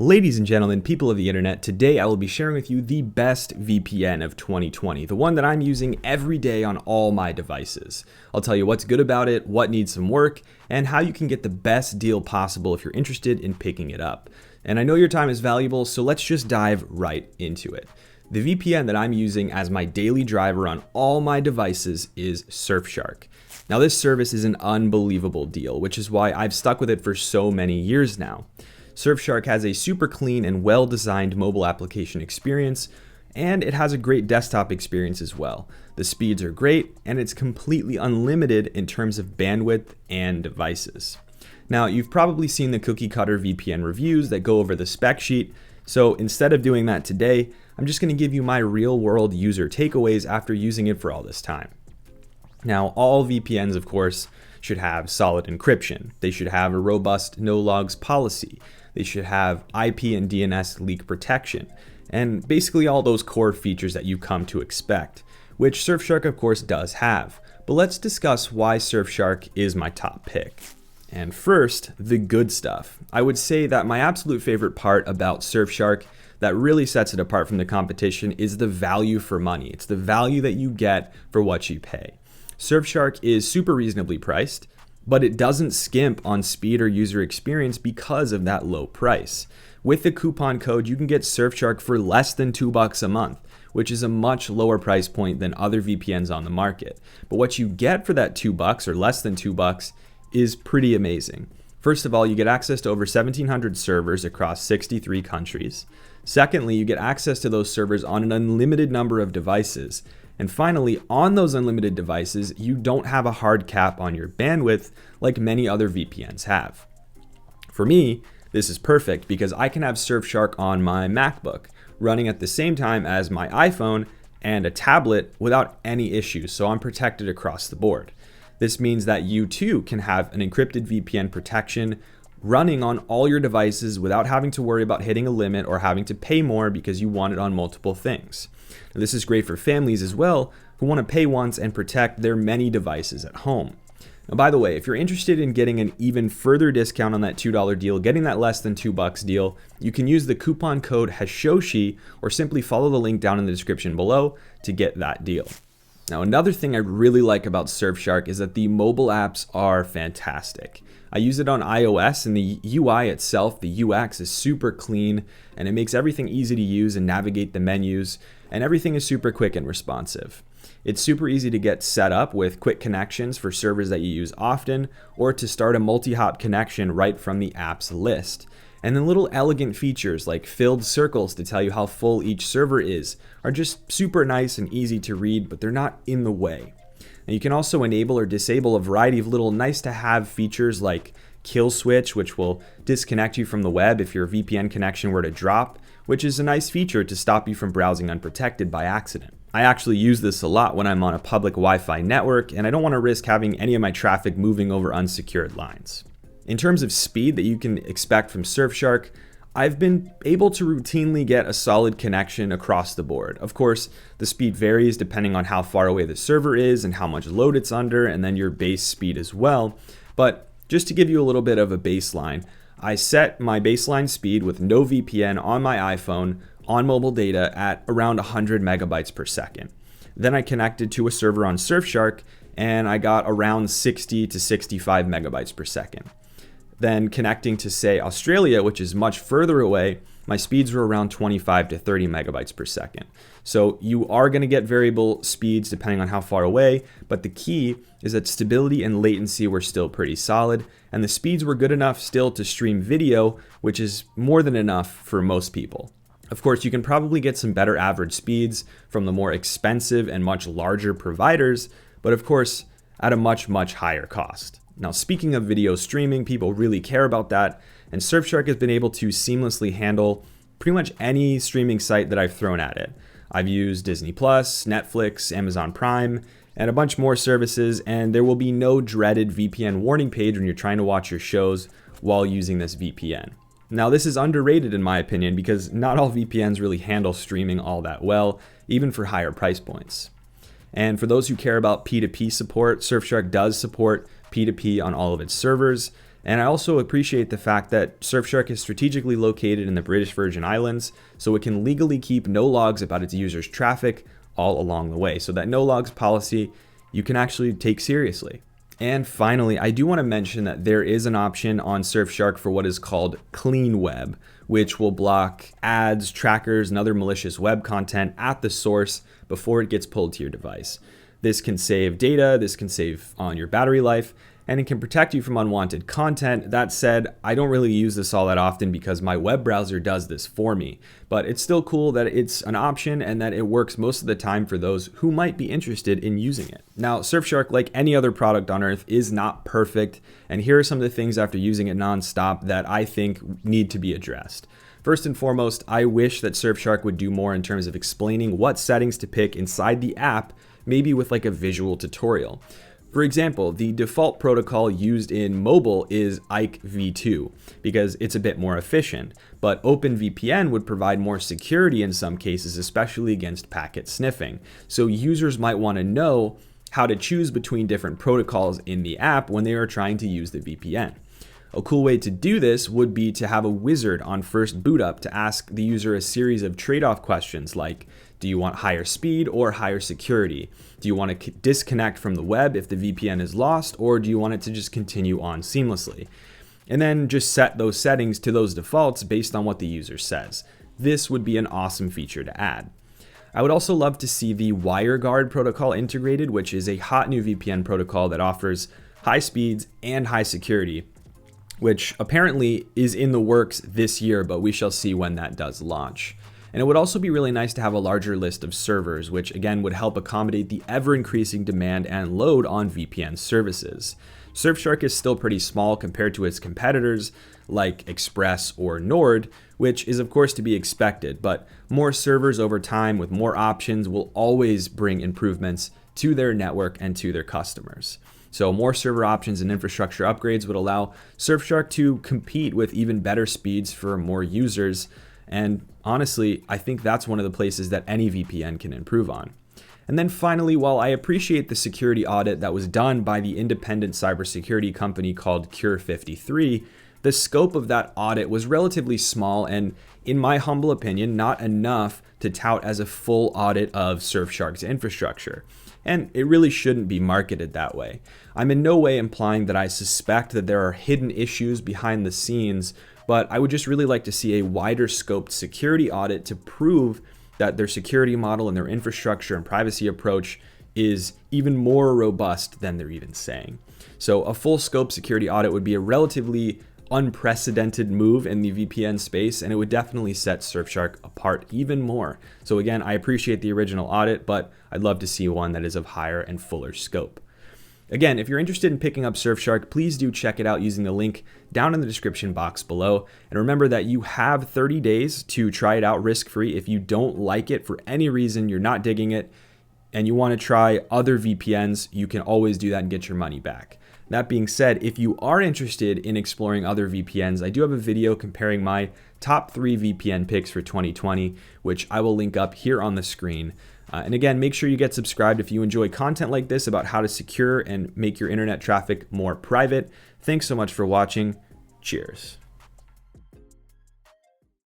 Ladies and gentlemen, people of the internet, today I will be sharing with you the best VPN of 2020, the one that I'm using every day on all my devices. I'll tell you what's good about it, what needs some work, and how you can get the best deal possible if you're interested in picking it up. And I know your time is valuable, so let's just dive right into it. The VPN that I'm using as my daily driver on all my devices is SurfShark. Now this service is an unbelievable deal, which is why I've stuck with it for so many years now. SurfShark has a super clean and well-designed mobile application experience, and it has a great desktop experience as well. The speeds are great, and it's completely unlimited in terms of bandwidth and devices. Now, you've probably seen the cookie cutter VPN reviews that go over the spec sheet, so instead of doing that today, I'm just going to give you my real-world user takeaways after using it for all this time. Now, all VPNs, of course, should have solid encryption. They should have a robust no-logs policy. They should have IP and DNS leak protection, and basically all those core features that you've come to expect, which SurfShark of course does have. But let's discuss why SurfShark is my top pick. And first, the good stuff. I would say that my absolute favorite part about SurfShark that really sets it apart from the competition is the value for money. It's the value that you get for what you pay. SurfShark is super reasonably priced, but it doesn't skimp on speed or user experience because of that low price. With the coupon code, you can get SurfShark for less than $2 a month, which is a much lower price point than other VPNs on the market. But what you get for that $2 or less than $2 is pretty amazing. First of all, you get access to over 1,700 servers across 63 countries. Secondly, you get access to those servers on an unlimited number of devices. And finally, on those unlimited devices, you don't have a hard cap on your bandwidth like many other VPNs have. For me, this is perfect because I can have SurfShark on my MacBook running at the same time as my iPhone and a tablet without any issues, so I'm protected across the board. This means that you too can have an encrypted VPN protection running on all your devices without having to worry about hitting a limit or having to pay more because you want it on multiple things. Now, this is great for families as well who want to pay once and protect their many devices at home. Now, by the way, if you're interested in getting an even further discount on that $2 deal, getting that less than $2 deal, you can use the coupon code Hashoshi or simply follow the link down in the description below to get that deal. Now, another thing I really like about SurfShark is that the mobile apps are fantastic. I use it on iOS and the UI itself, the UX is super clean and it makes everything easy to use and navigate the menus, and everything is super quick and responsive. It's super easy to get set up with quick connections for servers that you use often, or to start a multi-hop connection right from the app's list. And then little elegant features like filled circles to tell you how full each server is are just super nice and easy to read, but they're not in the way. And you can also enable or disable a variety of little nice to have features like kill switch, which will disconnect you from the web if your VPN connection were to drop, which is a nice feature to stop you from browsing unprotected by accident. I actually use this a lot when I'm on a public Wi-Fi network and I don't want to risk having any of my traffic moving over unsecured lines. In terms of speed that you can expect from SurfShark, I've been able to routinely get a solid connection across the board. Of course, the speed varies depending on how far away the server is and how much load it's under, and then your base speed as well. But just to give you a little bit of a baseline, I set my baseline speed with no VPN on my iPhone on mobile data at around 100 megabytes per second. Then I connected to a server on SurfShark and I got around 60 to 65 megabytes per second. Then connecting to, say, Australia, which is much further away, my speeds were around 25 to 30 megabytes per second. So you are going to get variable speeds depending on how far away, but the key is that stability and latency were still pretty solid, and the speeds were good enough still to stream video, which is more than enough for most people. Of course, you can probably get some better average speeds from the more expensive and much larger providers, but of course, at a much higher cost. Now, speaking of video streaming, people really care about that, and SurfShark has been able to seamlessly handle pretty much any streaming site that I've thrown at it. I've used Disney+, Netflix, Amazon Prime, and a bunch more services, and there will be no dreaded VPN warning page when you're trying to watch your shows while using this VPN. Now, this is underrated in my opinion because not all VPNs really handle streaming all that well, even for higher price points. And for those who care about P2P support, SurfShark does support P2P on all of its servers, And I also appreciate the fact that SurfShark is strategically located in the British Virgin Islands, so it can legally keep no logs about its users' traffic all along the way. So that no logs policy you can actually take seriously. And finally, I do want to mention that there is an option on SurfShark for what is called Clean Web, which will block ads, trackers, and other malicious web content at the source before it gets pulled to your device. This can save data, this can save on your battery life, and it can protect you from unwanted content. That said, I don't really use this all that often because my web browser does this for me, but it's still cool that it's an option and that it works most of the time for those who might be interested in using it. Now, SurfShark, like any other product on earth, is not perfect, and here are some of the things after using it nonstop that I think need to be addressed. First and foremost, I wish that SurfShark would do more in terms of explaining what settings to pick inside the app, maybe with like a visual tutorial. For example, the default protocol used in mobile is IKE v2 because it's a bit more efficient, but OpenVPN would provide more security in some cases, especially against packet sniffing. So users might want to know how to choose between different protocols in the app when they are trying to use the VPN. A cool way to do this would be to have a wizard on first boot up to ask the user a series of trade-off questions like, do you want higher speed or higher security? Do you want to disconnect from the web if the VPN is lost, or do you want it to just continue on seamlessly? And then just set those settings to those defaults based on what the user says. This would be an awesome feature to add. I would also love to see the WireGuard protocol integrated, which is a hot new VPN protocol that offers high speeds and high security, which apparently is in the works this year, but we shall see when that does launch. And it would also be really nice to have a larger list of servers, which again would help accommodate the ever-increasing demand and load on VPN services. SurfShark is still pretty small compared to its competitors like Express or Nord, which is of course to be expected, but more servers over time with more options will always bring improvements to their network and to their customers. So more server options and infrastructure upgrades would allow SurfShark to compete with even better speeds for more users. And honestly, I think that's one of the places that any VPN can improve on. And then finally, while I appreciate the security audit that was done by the independent cybersecurity company called Cure53, the scope of that audit was relatively small and, in my humble opinion, not enough to tout as a full audit of SurfShark's infrastructure. And it really shouldn't be marketed that way. I'm in no way implying that I suspect that there are hidden issues behind the scenes, but I would just really like to see a wider scoped security audit to prove that their security model and their infrastructure and privacy approach is even more robust than they're even saying. So a full scope security audit would be a relatively unprecedented move in the VPN space, and it would definitely set SurfShark apart even more. So again, I appreciate the original audit, but I'd love to see one that is of higher and fuller scope. Again, if you're interested in picking up SurfShark, please do check it out using the link down in the description box below. And remember that you have 30 days to try it out risk-free. If you don't like it for any reason, you're not digging it, and you want to try other VPNs, you can always do that and get your money back. That being said, if you are interested in exploring other VPNs, I do have a video comparing my top 3 VPN picks for 2020, which I will link up here on the screen. And again, make sure you get subscribed if you enjoy content like this about how to secure and make your internet traffic more private. Thanks so much for watching. Cheers.